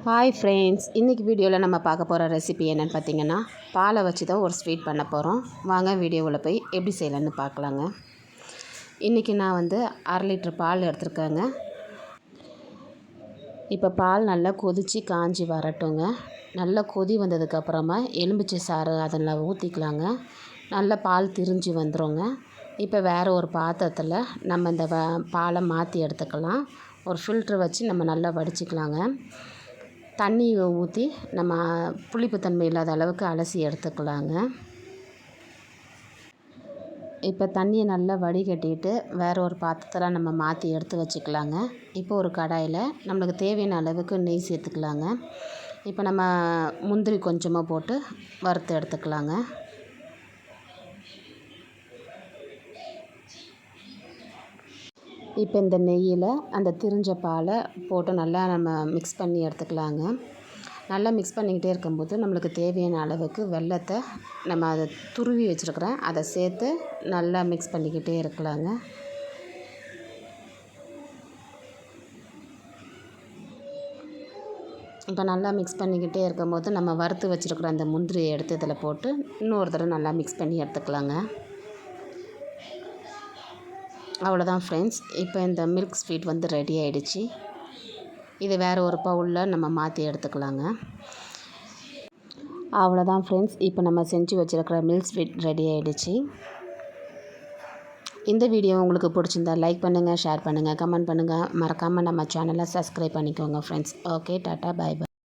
Hi friends, இன்றைக்கி வீடியோவில் நம்ம பார்க்க போகிற ரெசிபி என்னென்னு பார்த்தீங்கன்னா, பாலை வச்சு தான் ஒரு ஸ்வீட் பண்ண போகிறோம். வாங்க வீடியோவில் போய் எப்படி செய்யலான்னு பார்க்கலாங்க. இன்றைக்கி நான் வந்து 1/2 லிட்டர் பால் எடுத்துருக்கேங்க. இப்போ பால் நல்லா கொதித்து காஞ்சி வரட்டுங்க. நல்லா கொதி வந்ததுக்கப்புறமா எலுமிச்சை சாறு அதில் ஊற்றிக்கலாங்க. நல்லா பால் திரிஞ்சு வந்துடுங்க. இப்போ வேறு ஒரு பாத்திரத்தில் நம்ம இந்த பாலை மாற்றி எடுத்துக்கலாம். ஒரு ஃபில்ட்ரு வச்சு நம்ம நல்லா வடிச்சிக்கலாங்க. தண்ணி ஊற்றி நம்ம புளிப்புத்தன்மை இல்லாத அளவுக்கு அலசி எடுத்துக்கலாங்க. இப்போ தண்ணியை நல்லா வடிகட்டிட்டு வேறு ஒரு பாத்திரத்தில் நம்ம மாற்றி எடுத்து வச்சுக்கலாங்க. இப்போ ஒரு கடாயில் நம்மளுக்கு தேவையான அளவுக்கு நெய் சேர்த்துக்கலாங்க. இப்போ நம்ம முந்திரி கொஞ்சமாக போட்டு வறுத்து எடுத்துக்கலாங்க. இப்போ இந்த நெய்யில் அந்த திரிஞ்ச பாலை போட்டு நல்லா நம்ம மிக்ஸ் பண்ணி எடுத்துக்கலாங்க. நல்லா மிக்ஸ் பண்ணிக்கிட்டே இருக்கும்போது நம்மளுக்கு தேவையான அளவுக்கு வெல்லத்தை நம்ம அதை துருவி வச்சுருக்கிறேன் அதை சேர்த்து நல்லா மிக்ஸ் பண்ணிக்கிட்டே இருக்கலாங்க. இப்போ நல்லா மிக்ஸ் பண்ணிக்கிட்டே இருக்கும்போது நம்ம வறுத்து வச்சுருக்கிற அந்த முந்திரியை எடுத்து இதில் போட்டு இன்னொரு தடவை நல்லா மிக்ஸ் பண்ணி எடுத்துக்கலாங்க. அவ்வளோதான் ஃப்ரெண்ட்ஸ், இப்போ இந்த மில்க் ஸ்வீட் வந்து ரெடி ஆகிடுச்சு. இது வேறு ஒரு பவுலில் நம்ம மாற்றி எடுத்துக்கலாங்க. அவ்வளோதான் ஃப்ரெண்ட்ஸ், இப்போ நம்ம செஞ்சு வச்சுருக்கிற மில்க் ஸ்வீட் ரெடி ஆகிடுச்சு. இந்த வீடியோ உங்களுக்கு பிடிச்சிருந்தா லைக் பண்ணுங்கள், ஷேர் பண்ணுங்கள், கமெண்ட் பண்ணுங்கள். மறக்காமல் நம்ம சேனலை சப்ஸ்கிரைப் பண்ணிக்கோங்க ஃப்ரெண்ட்ஸ். ஓகே, டாட்டா, பை பை.